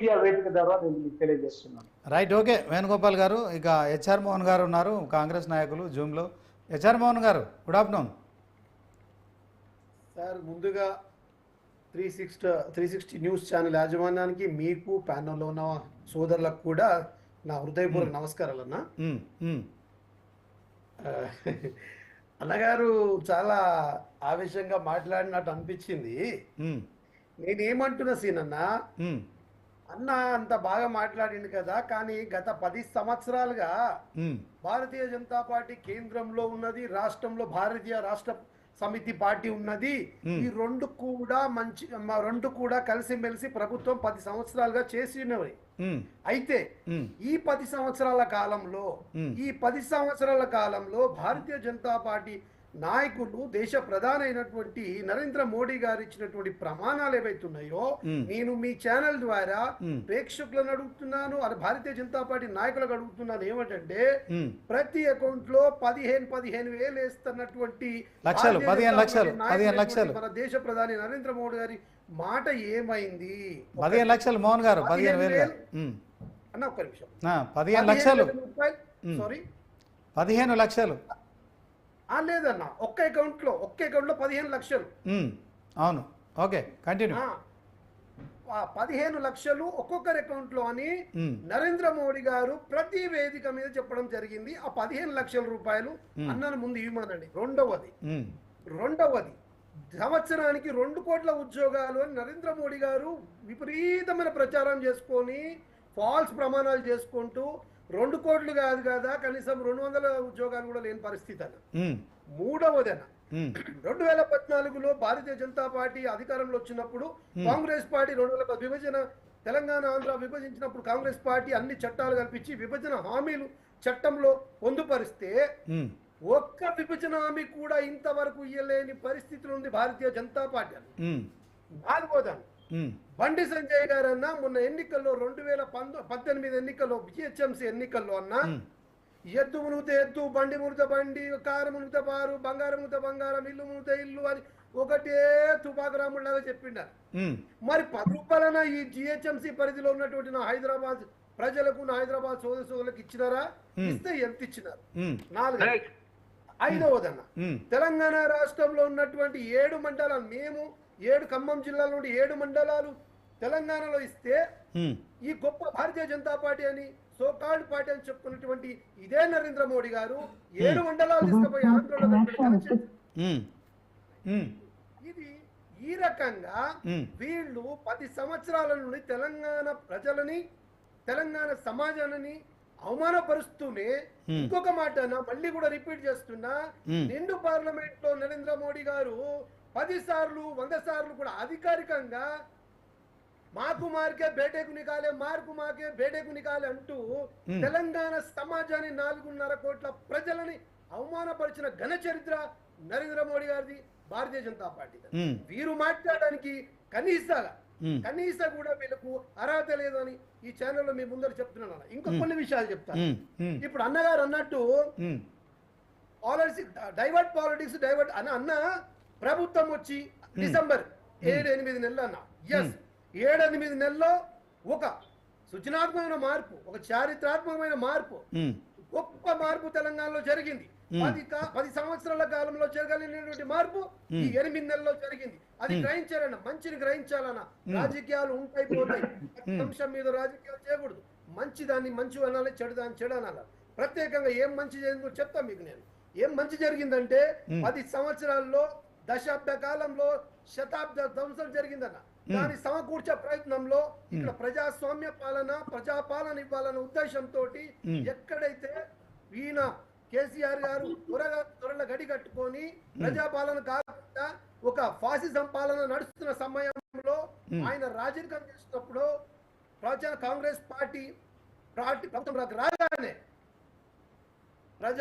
Media వేదిక ద్వారా నేను మీకు తెలియజేస్తున్నాను. రైట్, ఓకే వేణుగోపాల్ గారు. ఇక హెచ్ఆర్ మోహన్ గారు ఉన్నారు, కాంగ్రెస్ నాయకులు జూమ్లో. హెచ్ఆర్ మోహన్ గారు, గుడ్ ఆఫ్టర్నూన్ సార్. ముందుగా 360 న్యూస్ ఛానల్ యాజమాన్యానికి, మీకు ప్యానల్లో ఉన్న సోదరులకు కూడా నా హృదయపూర్వక నమస్కారాలు అన్న. అన్నగారు చాలా ఆవేశంగా మాట్లాడినట్టు అనిపించింది. నేనేమంటున్నా సీనన్న, అన్న అంత బాగా మాట్లాడింది కదా, కానీ గత 10 సంవత్సరాలుగా భారతీయ జనతా పార్టీ కేంద్రంలో ఉన్నది, రాష్ట్రంలో భారతీయ రాష్ట్ర సమితి పార్టీ ఉన్నది. ఈ రెండు కూడా కలిసిమెలిసి ప్రభుత్వం 10 సంవత్సరాలుగా చేసినవి. అయితే ఈ 10 సంవత్సరాల కాలంలో భారతీయ జనతా పార్టీ నాయకులు, దేశ ప్రధాని అయినటువంటి నరేంద్ర మోడీ గారు ఇచ్చినటువంటి ప్రమాణాలు ఏవైతున్నాయో, నేను మీ ఛానల్ ద్వారా ప్రేక్షకులను అడుగుతున్నాను, అది భారతీయ జనతా పార్టీ నాయకులకు అడుగుతున్నాను. ఏమిటంటే ప్రతి అకౌంట్ లో 15,000 వేస్తున్నటువంటి మన దేశ ప్రధాని నరేంద్ర మోడీ గారి మాట ఏమైంది? 15 లక్షలు మోహన్ గారు, 15,000 అన్న ఒక్క నిమిషం. 15 లక్షలు సారీ 15 లక్షలు లేదన్న, ఒక్క అకౌంట్ లో 15 లక్షలు. అవును, ఓకే కంటిన్యూ. 15 లక్షలు ఒక్కొక్కరి అకౌంట్ లో అని నరేంద్ర మోడీ గారు ప్రతి వేదిక మీద చెప్పడం జరిగింది. ఆ 15 లక్షల రూపాయలు అన్నను ముందు ఇవ్వమనండి. రెండవది సంవత్సరానికి 2 కోట్ల ఉద్యోగాలు అని నరేంద్ర మోడీ గారు విపరీతమైన ప్రచారం చేసుకొని, ఫాల్స్ ప్రమాణాలు చేసుకుంటూ 2 కోట్లు కాదు కదా, కనీసం 200 ఉద్యోగాలు కూడా లేని పరిస్థితి అన్న. మూడవదన 2014లో భారతీయ జనతా పార్టీ అధికారంలో వచ్చినప్పుడు కాంగ్రెస్ పార్టీ 2010 విభజన, తెలంగాణ ఆంధ్ర విభజించినప్పుడు కాంగ్రెస్ పార్టీ అన్ని చట్టాలు కల్పించి విభజన హామీలు చట్టంలో పొందుపరిస్తే ఒక్క విభజన హామీ కూడా ఇంతవరకు ఇయ్యలేని పరిస్థితులు ఉంది భారతీయ జనతా పార్టీ అని. నాలుగోదాన్ని బండి సంజయ్ గారు అన్న మొన్న ఎన్నికల్లో 2018 ఎన్నికల్లో జిహెచ్ఎంసీ ఎన్నికల్లో అన్న, ఎద్దు మునిగితే ఎద్దు, బండి మునిగితే బండి, కారు మునిగితే పారు, బంగారం మునిగితే బంగారం, ఇల్లు మునిగితే ఇల్లు అని ఒకటే తుపాకురాముడిలాగా చెప్పిండారు. మరి 10 రూపాయలన ఈ జిహెచ్ఎంసీ పరిధిలో ఉన్నటువంటి నా హైదరాబాద్ ప్రజలకు, నా హైదరాబాద్ సోదరులకు ఇచ్చినారా? ఇస్తే ఎంత ఇచ్చినారు? 4. ఐదవదన్న, తెలంగాణ రాష్ట్రంలో ఉన్నటువంటి 7 మండలాలు, మేము 7 ఖమ్మం జిల్లాలో నుండి 7 మండలాలు తెలంగాణలో ఇస్తే ఈ గొప్ప భారతీయ జనతా పార్టీ అని, సోకాల్డ్ పార్టీ అని చెప్పుకున్నటువంటి ఇదే నరేంద్ర మోడీ గారు 7 మండలాలు తీసుకుపోయి ఆంధ్రలో ఇది ఈ రకంగా వీళ్ళు 10 సంవత్సరాల నుండి తెలంగాణ ప్రజలని, తెలంగాణ సమాజాన్ని అవమానపరుస్తూనే, ఇంకొక మాట మళ్ళీ కూడా రిపీట్ చేస్తున్నా, నిండు పార్లమెంట్ లో నరేంద్ర మోడీ గారు 10 సార్లు 100 సార్లు కూడా అధికారికంగా మాకు మార్కే బేటేకు నికాలే, మార్కు మాకే బేటేకు నికాలే అంటూ తెలంగాణ సమాజాన్ని 4.5 కోట్ల ప్రజలని అవమానపరిచిన ఘన చరిత్ర నరేంద్ర మోడీ గారిది, భారతీయ జనతా పార్టీ. వీరు మాట్లాడడానికి కనీస కూడా వీళ్ళకు అర్హత లేదని ఈ ఛానల్లో మీ ముందర చెప్తున్నాను. ఇంకో కొన్ని విషయాలు చెప్తాను. ఇప్పుడు అన్నగారు అన్నట్టు పాలిటిక్స్ డైవర్ట్ అన్న ప్రభుత్వం వచ్చి డిసెంబర్ 7-8 నెలలు అన్న, 7-8 నెలల్లో ఒక సృజనాత్మకమైన మార్పు, ఒక చారిత్రాత్మకమైన మార్పు, గొప్ప మార్పు తెలంగాణలో జరిగింది. 10 సంవత్సరాల కాలంలో జరగలేనటువంటి మార్పు ఈ 8 నెలల్లో జరిగింది. అది గ్రహించాలన్న, మంచిని గ్రహించాలన్న. రాజకీయాలు ఉంటాయి పోతాయి, అంశం మీద రాజకీయాలు చేయకూడదు. మంచి దాన్ని మంచి అనాలి, చెడు దాన్ని చెడు అనాలి. ప్రత్యేకంగా ఏం మంచి జరిగిందో చెప్తా మీకు. నేను ఏం మంచి జరిగిందంటే 10 సంవత్సరాల్లో, దశాబ్ద కాలంలో, శతాబ్ద ధ్వంసం జరిగిందన్న. దాన్ని సమకూర్చే ప్రయత్నంలో ఇక్కడ ప్రజాస్వామ్య పాలన, ప్రజాపాలన ఇవ్వాలన్న ఉద్దేశంతో ఎక్కడైతే ఈయన కేసీఆర్ గారు త్వరలో గడి కట్టుకొని ప్రజాపాలన కాకుండా ఒక ఫాసిజం పాలన నడుస్తున్న సమయంలో ఆయన రాజీనామా చేసినప్పుడు కాంగ్రెస్ పార్టీ ప్రభుత్వం రాగానే